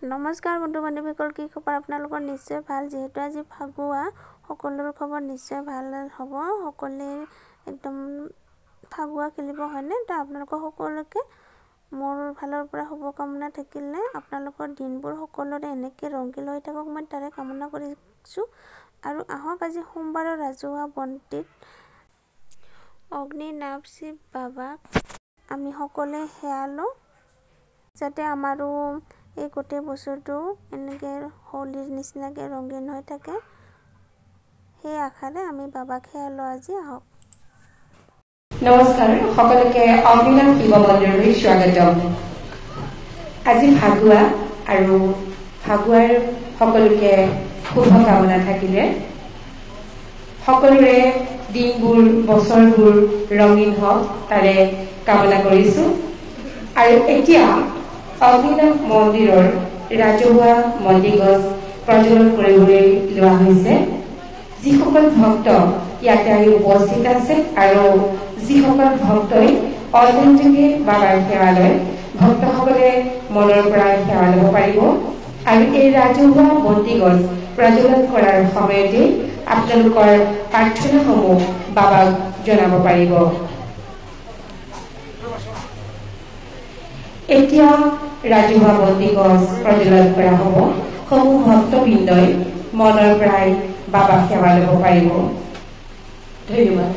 নমস্কাৰ বন্ধু বান্ধৱীসকল, কি খবৰ আপোনালোকৰ? নিশ্চয় ভাল। যেহেতু আজি ফাগুৱা, সকলোৰে খবৰ নিশ্চয় ভাল হ'ব। সকলোৱে একদম ফাগুৱা খেলিব হয়নে? তো আপোনালোকৰ সকলোকে মোৰ ফালৰ পৰা শুভকামনা থাকিলে আপোনালোকৰ দিনবোৰ সকলোৰে এনেকৈ ৰঙীন হৈ থাকক, মই তাৰে কামনা কৰিছোঁ। আৰু আহক আজি সোমবাৰৰ ৰাজহুৱা বন্তিত অগ্নিনাভ শিৱ বাবাক আমি সকলোৱে সেৱা লওঁ, যাতে আমাৰো এই গোটেই বছৰটো এনেকৈ হোলীৰ নিচিনাকৈ ৰঙীন হৈ থাকে। সেই আশাৰে আমি বাবাক সেৱা লওঁ আজি। আহক। নমস্কাৰ, সকলোকে অগ্নিনাভ শিৱ মন্দিৰলৈ স্বাগতম। আজি ফাগুৱা আৰু ফাগুৱাৰ সকলোকে শুভকামনা থাকিলে। সকলোৰে দিনবোৰ বছৰবোৰ ৰঙীন হওক তাৰে কামনা কৰিছোঁ। আৰু এতিয়া অগ্নিনাভ মন্দিৰৰ ৰাজহুৱা মন্দিৰগছ প্ৰজ্বলন কৰিবলৈ লোৱা হৈছে। যিসকল ভক্ত ইয়াতে আহি উপস্থিত আছে আৰু যিসকল ভক্তই অনলাইন যোগে বাবাৰ সেৱা লয়, ভক্তসকলে মনৰ পৰা সেৱা ল'ব পাৰিব। আৰু এই ৰাজহুৱা বন্তিগছ প্ৰজ্বলন কৰাৰ সময়তে আপোনালোকৰ প্ৰাৰ্থনাসমূহ বাবাক জনাব পাৰিব। এতিয়া ৰাজহুৱা বন্তিগছ প্ৰজ্বলন কৰা হ'ব। সমূহ ভক্তবৃন্দই মনৰ পৰাই বাবাক সেৱা ল'ব পাৰিব। ধন্যবাদ।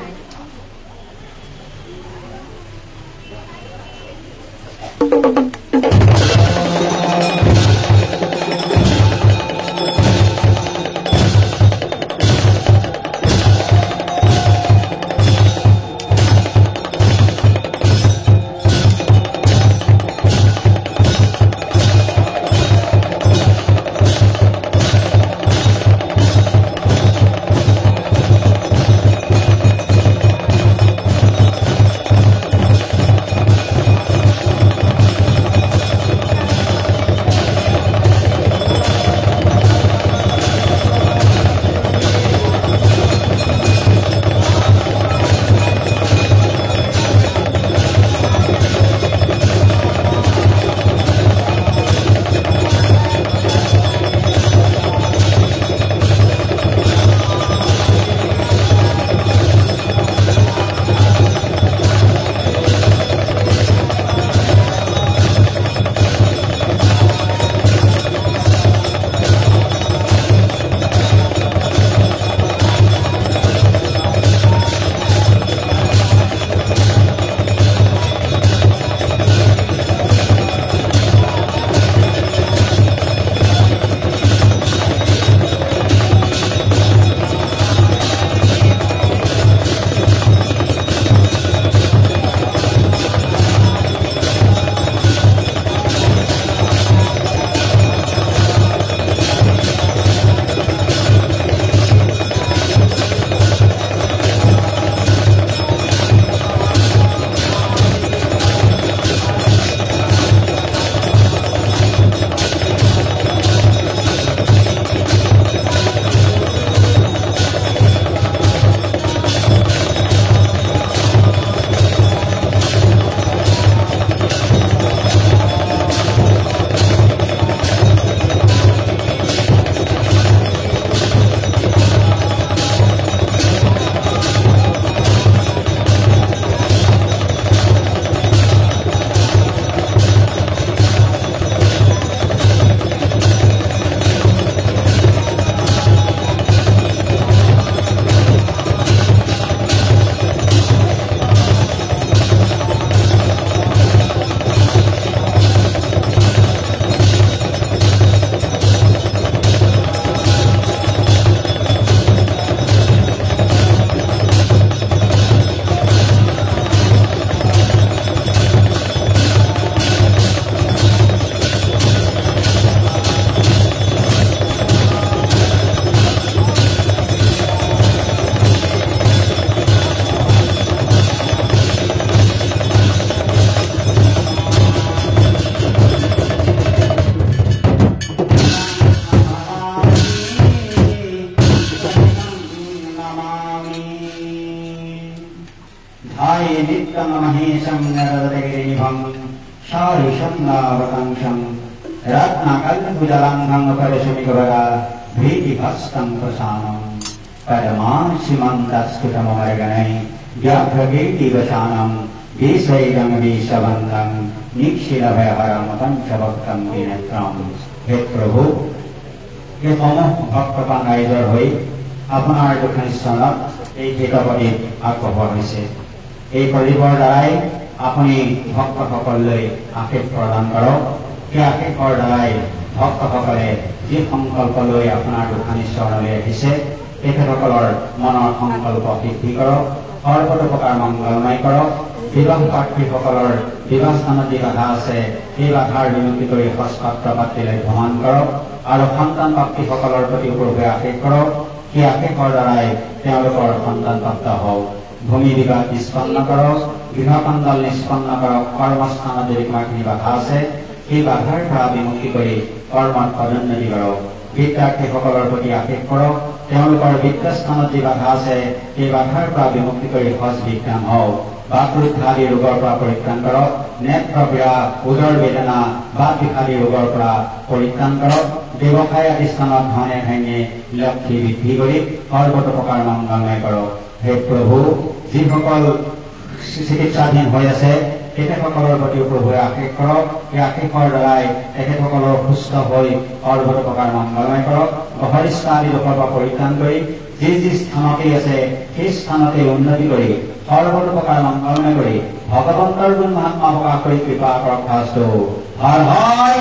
रत्नाकल्पकुजलाङ्गङ्गपरशुमिकवरा भीतिभस्तं प्रसानं पदमांसिमन्तस्फुटममर्गणै व्याघ्रगेटिवसानं विषैरङ्गीशबन्धं निक्षिलभयहरमतञ्चभक्तं विनेत्रं। हे प्रभु, এই সমূহ ভক্তপান ৰাইজৰ হৈ আপোনাৰ দুখানিষ্ঠানত এই ক্ষেত্ৰপতিত আগবঢ়োৱা হৈছে। এই প্ৰদীপৰ দ্বাৰাই আপুনি ভক্তসকললৈ আশীষ প্ৰদান কৰক। সেই আশীষৰ দ্বাৰাই ভক্তসকলে যি সংকল্প লৈ আপোনাৰ দুখানিষ্ঠানলৈ আহিছে তেখেতসকলৰ মনৰ সংকল্প সিদ্ধি কৰক, সৰ্বতোপ্ৰকাৰ মংগলময় কৰক। বিবাহ প্ৰাৰ্থীসকলৰ বিবাহ স্থানত যি বাধা আছে সেই বাধাৰ বিমুক্তি কৰি সৎপাত্ৰ পাত্ৰীলৈ ভ্ৰমণ কৰক আৰু সন্তান প্ৰাপ্তিসকলৰ প্ৰতি প্ৰভুৱে আশীষ কৰক। সেই আশীষৰ দ্বাৰাই তেওঁলোকৰ সন্তান প্ৰাপ্ত হওক। ভূমি বিবাহ নিষ্পন্ন কৰক, গৃহকণ্ডল নিষ্পন্ন কৰক। কৰ্মস্থানত যদি কিমাখিনি বাধা আছে সেই বাধাৰ পৰা বিমুক্তি কৰি কৰ্মত পদোন্নতি কৰক। বিদ্যাৰ্থীসকলৰ প্ৰতি আশীষ কৰক, তেওঁলোকৰ বিদ্যাস্থানত যি বাধা আছে সেই বাধাৰ পৰা বিমুক্তি কৰি সজ বিজ্ঞান হওক। বাতৰোগ আদি ৰোগৰ পৰা পৰিত্ৰাণ কৰক। নেত্ৰপীড়া, উদৰ বেদনা, বাত বিষাদী ৰোগৰ পৰা পৰিত্ৰাণ কৰক। ব্যৱসায় আদি স্থানত ধনে ধান্যে লক্ষ্মী বৃদ্ধি কৰি সৰ্বতোপ্ৰকাৰ মংগলময় কৰক। হে প্ৰভু, যিসকল চিকিৎসাধীন হৈ আছে তেখেতসকলৰ প্ৰতিও প্ৰভুৱে আশীষ কৰক। এই আশীষৰ দ্বাৰাই তেখেতসকলৰ সুস্থ হৈ সৰ্বতোপ্ৰকাৰ মংগলময় কৰক। অহৰিষ্ঠ আদি লোকৰ পৰা পৰিত্ৰাণ কৰি যি যি স্থানতেই আছে সেই স্থানতে উন্নতি কৰি সৰ্বতোপ্ৰকাৰ মংগলময় কৰি ভগৱন্তৰ গুণ মহাত্মা প্ৰকাশ কৰি কৃপা কৰক। হৰ হৰ